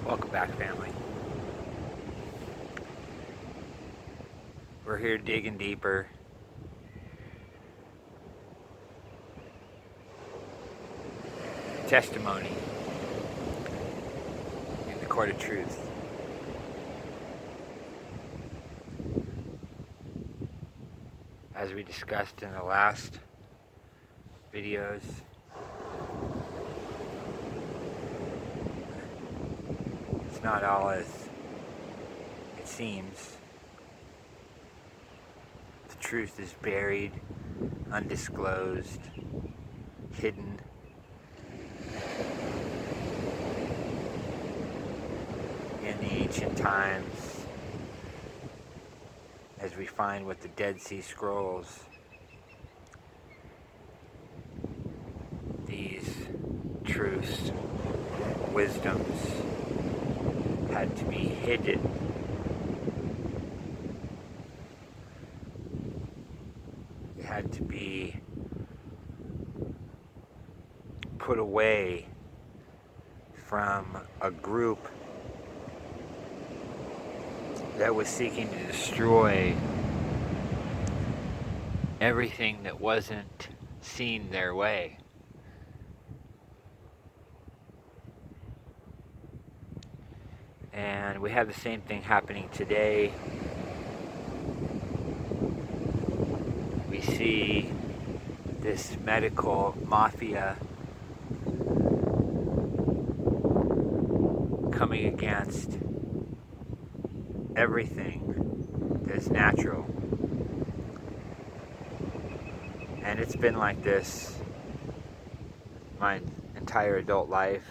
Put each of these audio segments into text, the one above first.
Welcome back, family. We're here digging deeper. Testimony in the court of truth. As we discussed in the last videos, it's not all as it seems. The truth is buried, undisclosed, hidden. In the ancient times, as we find with the Dead Sea Scrolls, these truths, wisdoms, had to be hidden. They had to be put away from a group that was seeking to destroy everything that wasn't seen their way. And we have the same thing happening today. We see this medical mafia coming against everything that's natural. And it's been like this my entire adult life.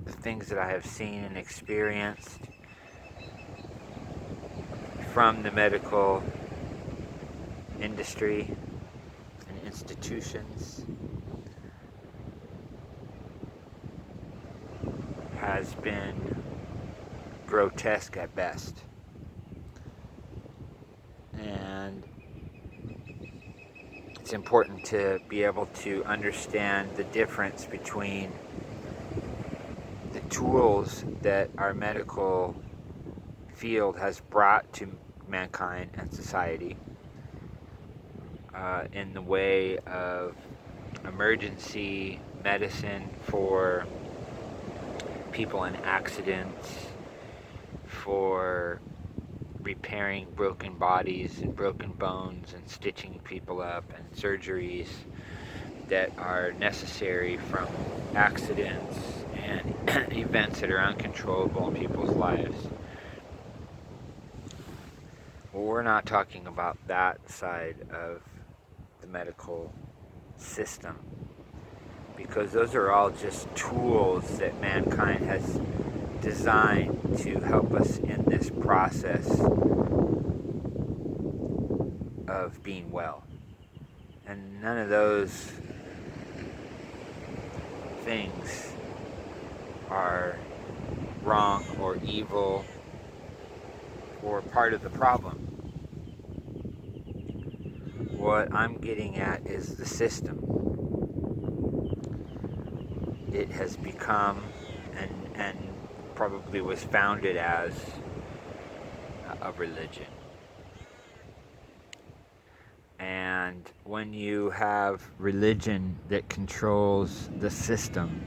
The things that I have seen and experienced from the medical industry and institutions has been grotesque at best. And it's important to be able to understand the difference between the tools that our medical field has brought to mankind and society in the way of emergency medicine for people in accidents, for repairing broken bodies and broken bones and stitching people up, and surgeries that are necessary from accidents and events that are uncontrollable in people's lives. Well, we're not talking about that side of the medical system, because those are all just tools that mankind has designed to help us in this process of being well. And none of those things are wrong or evil or part of the problem. What I'm getting at is the system. It has become and probably was founded as a religion. And when you have religion that controls the system,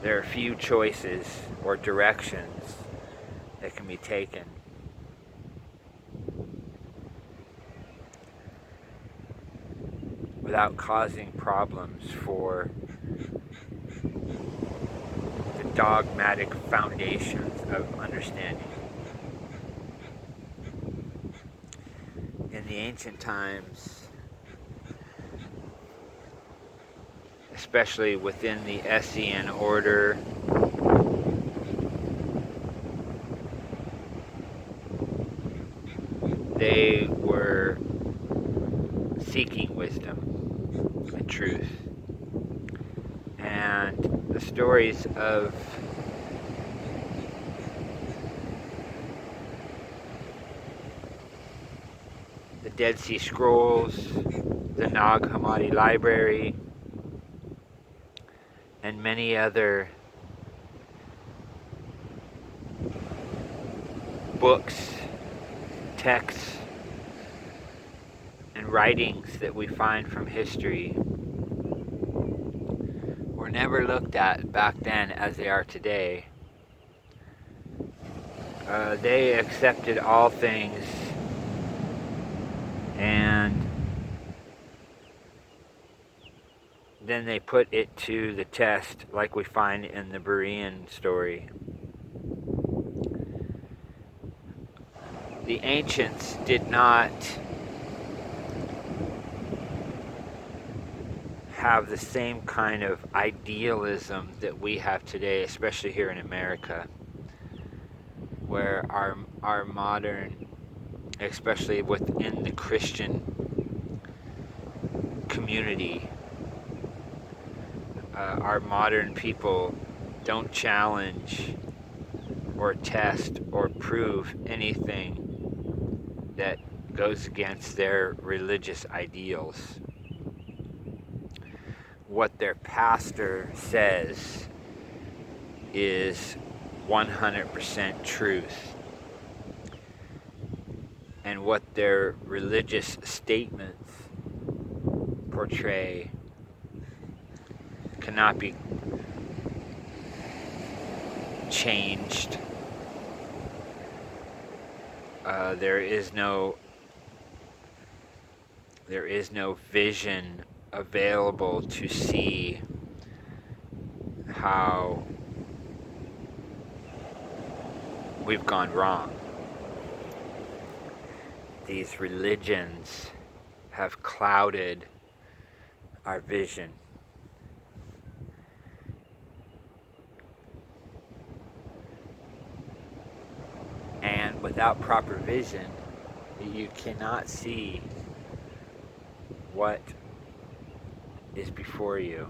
there are few choices or directions that can be taken. Without causing problems for the dogmatic foundations of understanding. In the ancient times, especially within the Essene order, they were seeking wisdom and truth. And the stories of the Dead Sea Scrolls the Nag Hammadi Library, and many other books, texts, and writings that we find from history were never looked at back then as they are today. They accepted all things, and then they put it to the test, like we find in the Berean story. The ancients did not have the same kind of idealism that we have today, especially here in America, where our modern, especially within the Christian community, our modern people don't challenge or test or prove anything that goes against their religious ideals. What their pastor says is 100% truth, and what their religious statements portray cannot be changed. There is no vision available to see how we've gone wrong. These religions have clouded our vision. And without proper vision, you cannot see what is before you.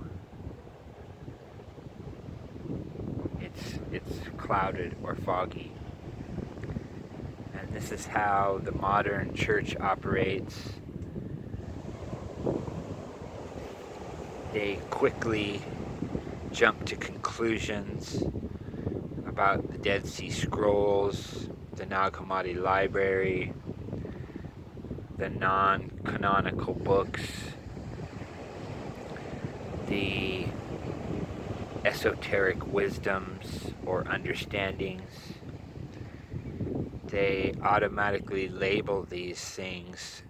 It's clouded or foggy. And this is how the modern church operates. They quickly jump to conclusions about the Dead Sea Scrolls, the Nag Hammadi Library, the non-canonical books, the esoteric wisdoms or understandings. They automatically label these things,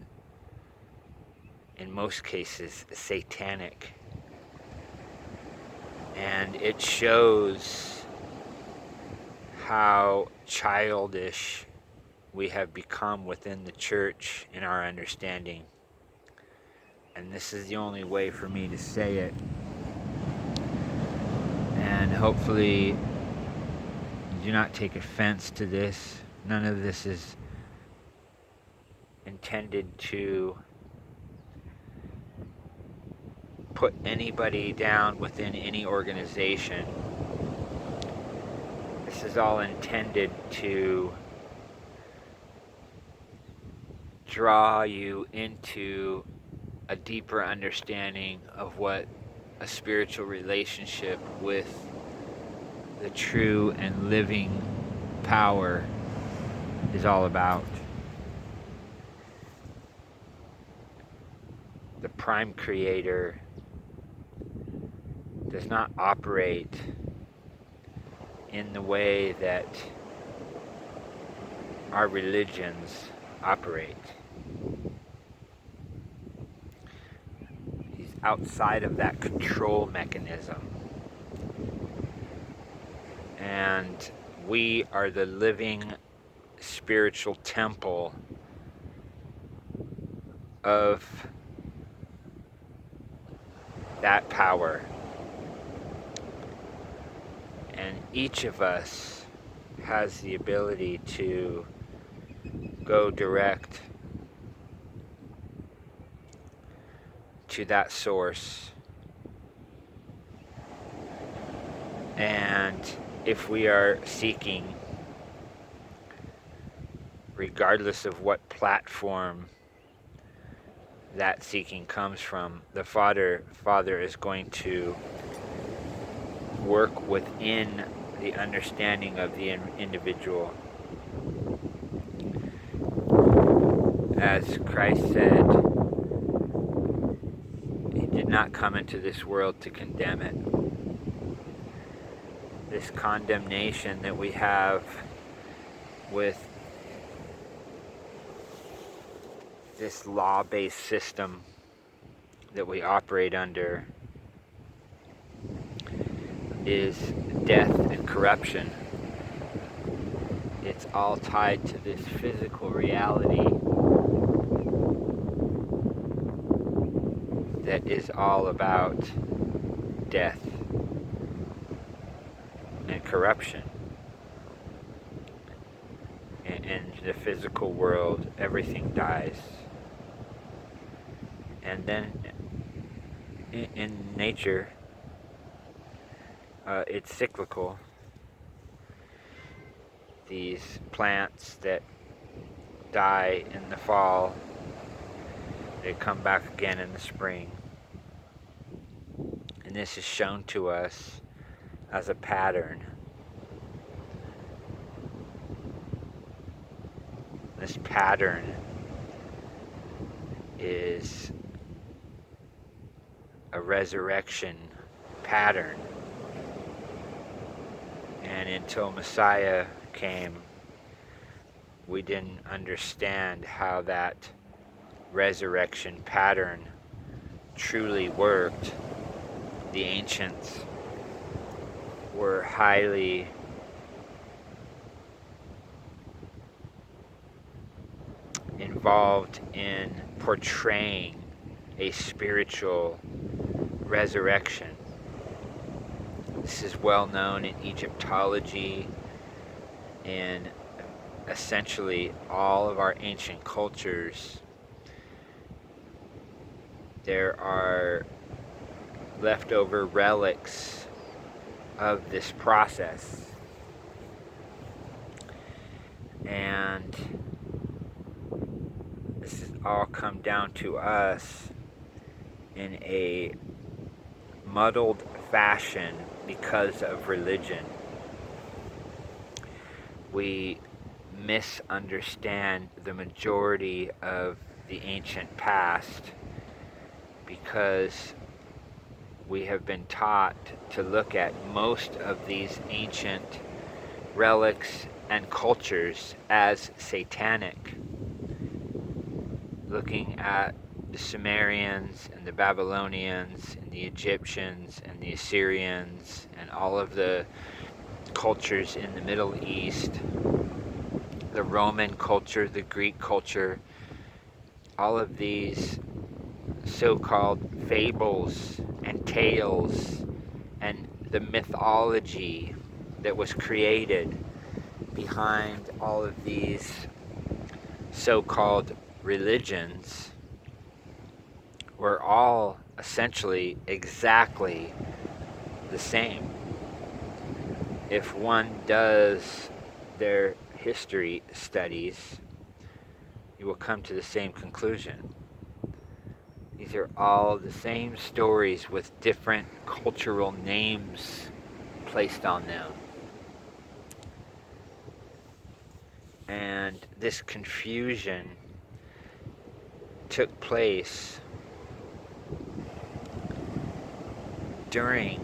in most cases, satanic. And it shows how childish we have become within the church in our understanding. And this is the only way for me to say it. And hopefully do not take offense to this. None of this is intended to put anybody down within any organization. This is all intended to draw you into a deeper understanding of what a spiritual relationship with the true and living power is all about. The prime creator does not operate in the way that our religions operate. He's outside of that control mechanism. And we are the living spiritual temple of that power. And each of us has the ability to go direct to that source. And if we are seeking, regardless of what platform that seeking comes from. The Father is going to work within the understanding of the individual. As Christ said, he did not come into this world to condemn it. This condemnation that we have with this law-based system that we operate under is death and corruption. It's all tied to this physical reality that is all about death and corruption. In the physical world, everything dies. And then in nature, it's cyclical. These plants that die in the fall, they come back again in the spring. And this is shown to us as a pattern. This pattern is a resurrection pattern. And until Messiah came, we didn't understand how that resurrection pattern truly worked. The ancients were highly involved in portraying a spiritual resurrection. This is well known in Egyptology and essentially all of our ancient cultures. There are leftover relics of this process. And this has all come down to us in a muddled fashion because of religion. We misunderstand the majority of the ancient past because we have been taught to look at most of these ancient relics and cultures as satanic. Looking at the Sumerians and the Babylonians and the Egyptians and the Assyrians and all of the cultures in the Middle East, the Roman culture, the Greek culture, all of these so-called fables and tales and the mythology that was created behind all of these so-called religions were all essentially exactly the same. If one does their history studies, you will come to the same conclusion. These are all the same stories with different cultural names placed on them. And this confusion took place during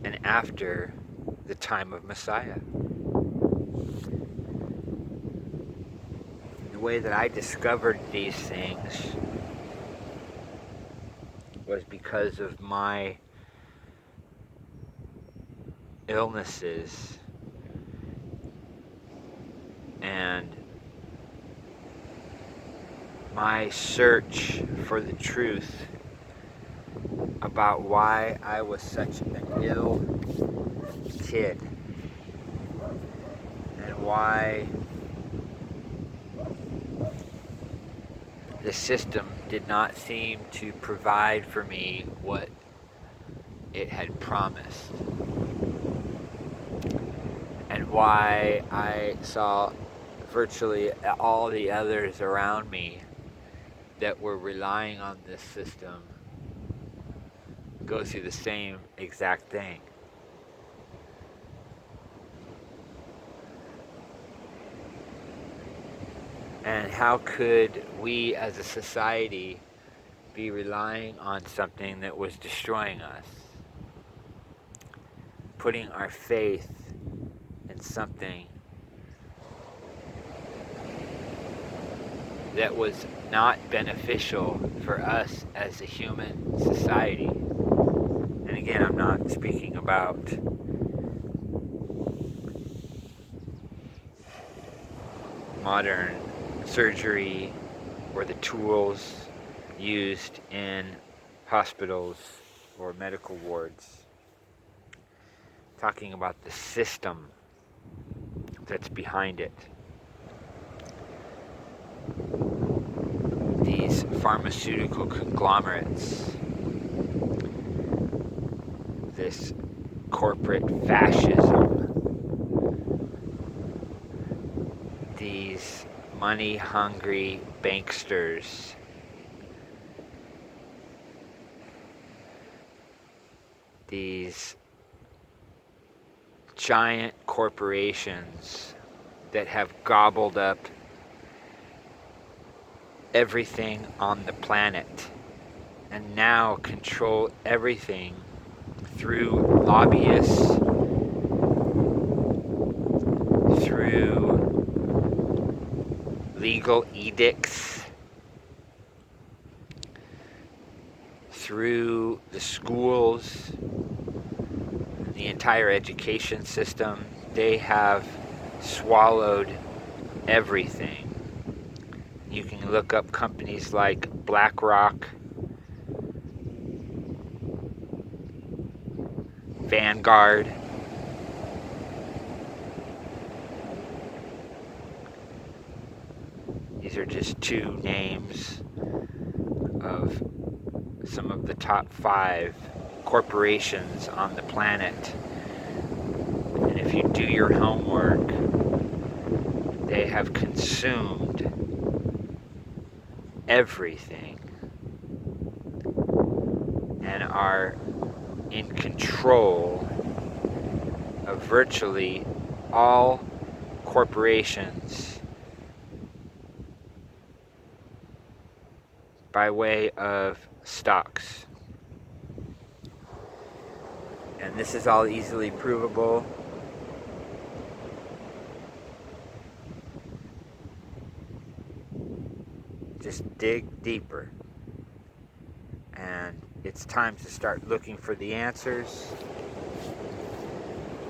and after the time of Messiah. The way that I discovered these things was because of my illnesses and my search for the truth about why I was such an ill kid and why the system did not seem to provide for me what it had promised, and why I saw virtually all the others around me that were relying on this system go through the same exact thing. And how could we as a society be relying on something that was destroying us? Putting our faith in something that was not beneficial for us as a human society. And again, I'm not speaking about modern surgery or the tools used in hospitals or medical wards. Talking about the system that's behind it. These pharmaceutical conglomerates, this corporate fascism, these money-hungry banksters, these giant corporations that have gobbled up everything on the planet and now control everything through lobbyists, through legal edicts, through the schools, the entire education system. They have swallowed everything. You can look up companies like BlackRock, Vanguard, these are just two names of some of the top 5 corporations on the planet. And if you do your homework, they have consumed everything and are in control of virtually all corporations by way of stocks. And this is all easily provable. Just dig deeper. And it's time to start looking for the answers,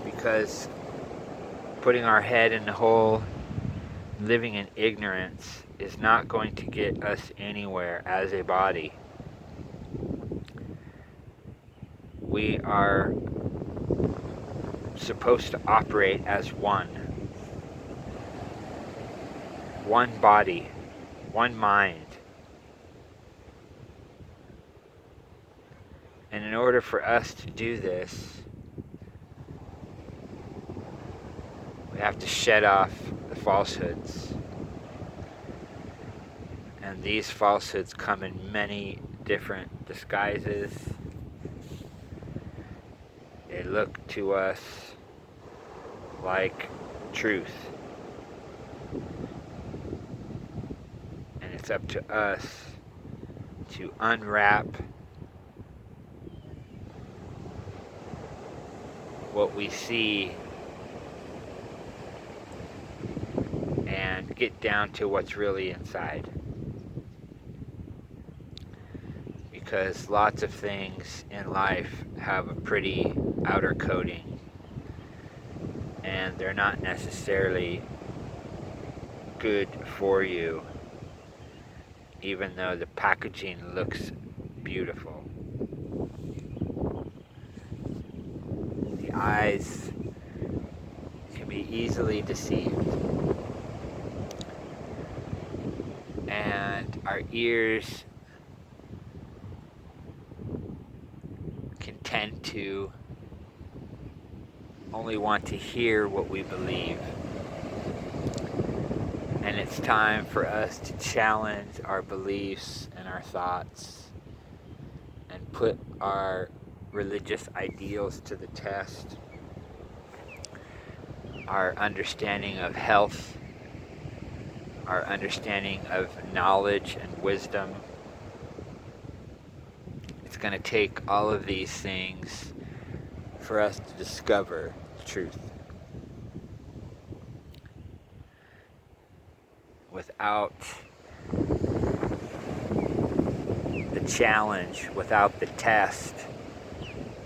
because putting our head in the hole, living in ignorance, is not going to get us anywhere as a body. We are supposed to operate as one body, one mind. And in order for us to do this, we have to shed off the falsehoods. And these falsehoods come in many different disguises. They look to us like truth. And it's up to us to unwrap what we see and get down to what's really inside. Because lots of things in life have a pretty outer coating, and they're not necessarily good for you, even though the packaging looks beautiful. The eyes can be easily deceived, and our ears can tend to only want to hear what we believe. And it's time for us to challenge our beliefs and our thoughts and put our religious ideals to the test, our understanding of health, our understanding of knowledge and wisdom. It's going to take all of these things for us to discover the truth. Without the challenge, without the test,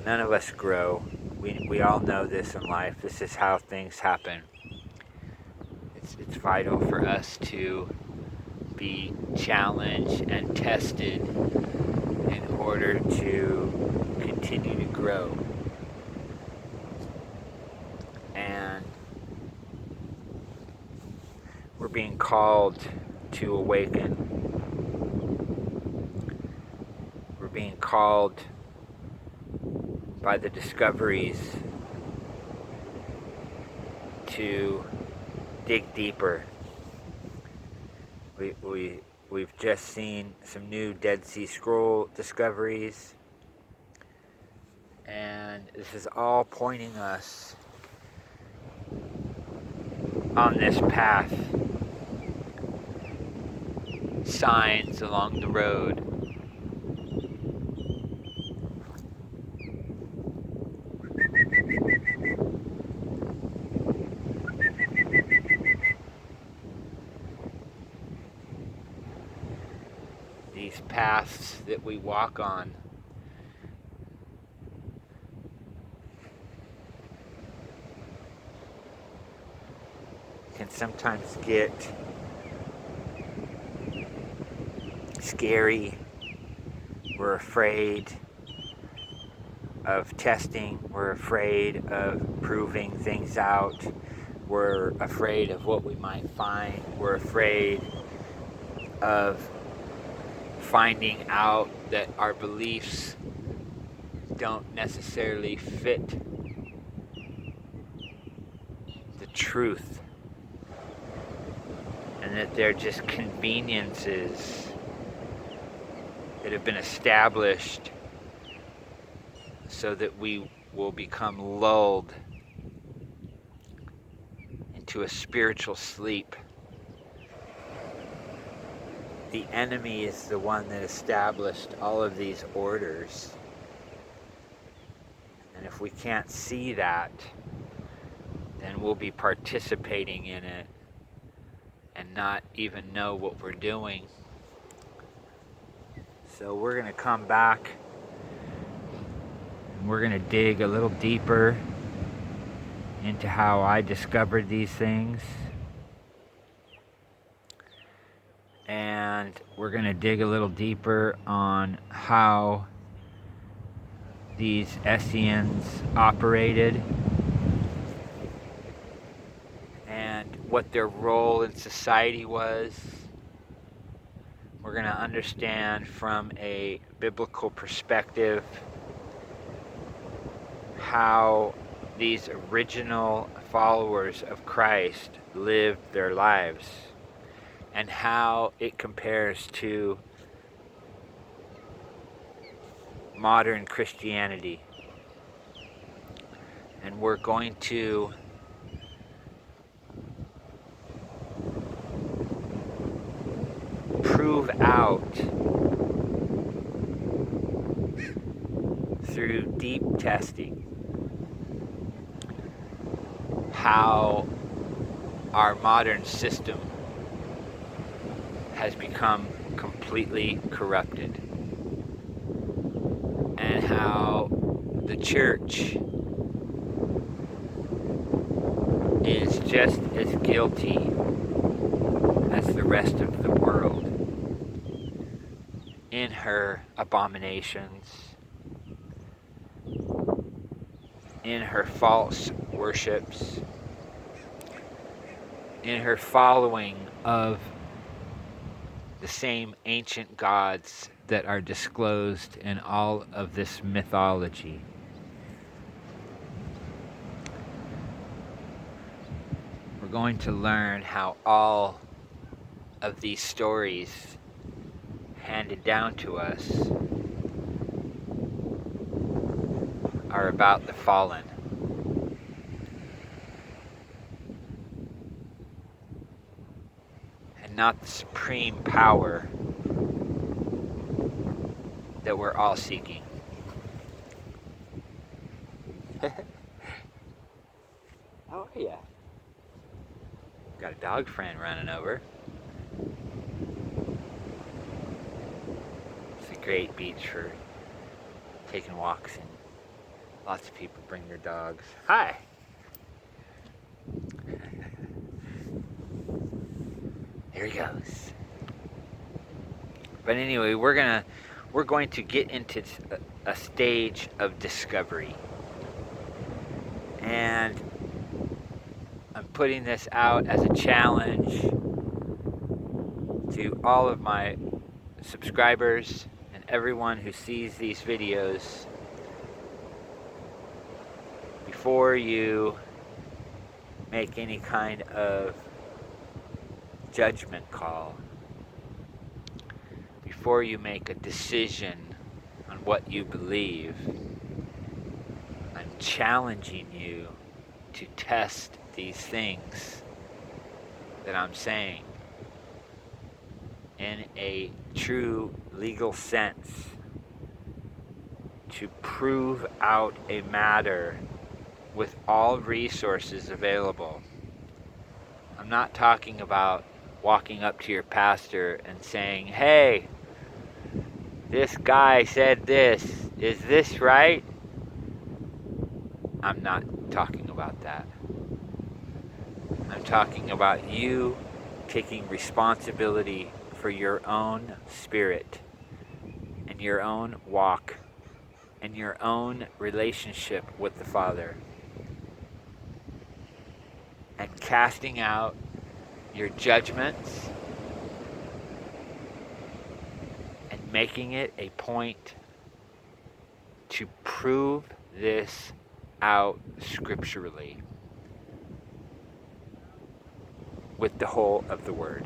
none of us grow. We all know this in life. This is how things happen. It's vital for us to be challenged and tested in order to continue to grow. And we're being called to awaken. We're being called by the discoveries to dig deeper. We've just seen some new Dead Sea Scroll discoveries, and this is all pointing us on this path. Signs along the road. These paths that we walk on can sometimes get scary. We're afraid of testing. We're afraid of proving things out. We're afraid of what we might find. We're afraid of finding out that our beliefs don't necessarily fit the truth, and that they're just conveniences that have been established so that we will become lulled into a spiritual sleep. The enemy is the one that established all of these orders. And if we can't see that, then we'll be participating in it and not even know what we're doing. So we're going to come back and we're going to dig a little deeper into how I discovered these things. And we're going to dig a little deeper on how these Essenes operated and what their role in society was. We're going to understand from a biblical perspective how these original followers of Christ lived their lives and how it compares to modern Christianity. And we're going to prove out through deep testing how our modern system has become completely corrupted, and how the church is just as guilty as the rest of the world in her abominations, in her false worships, in her following of the same ancient gods that are disclosed in all of this mythology. We're going to learn how all of these stories handed down to us are about the fallen. And not the supreme power that we're all seeking. How are ya? Got a dog friend running over. It's a great beach for taking walks, and lots of people bring their dogs. Hi! There he goes. But anyway, we're going to get into a stage of discovery. And I'm putting this out as a challenge to all of my subscribers and everyone who sees these videos. Before you make any kind of judgment call, before you make a decision on what you believe, I'm challenging you to test these things that I'm saying in a true legal sense, to prove out a matter with all resources available. I'm not talking about walking up to your pastor and saying, hey, this guy said this, is this right? I'm not talking about that. I'm talking about you taking responsibility for your own spirit and your own walk and your own relationship with the Father, and casting out your judgments and making it a point to prove this out scripturally with the whole of the Word.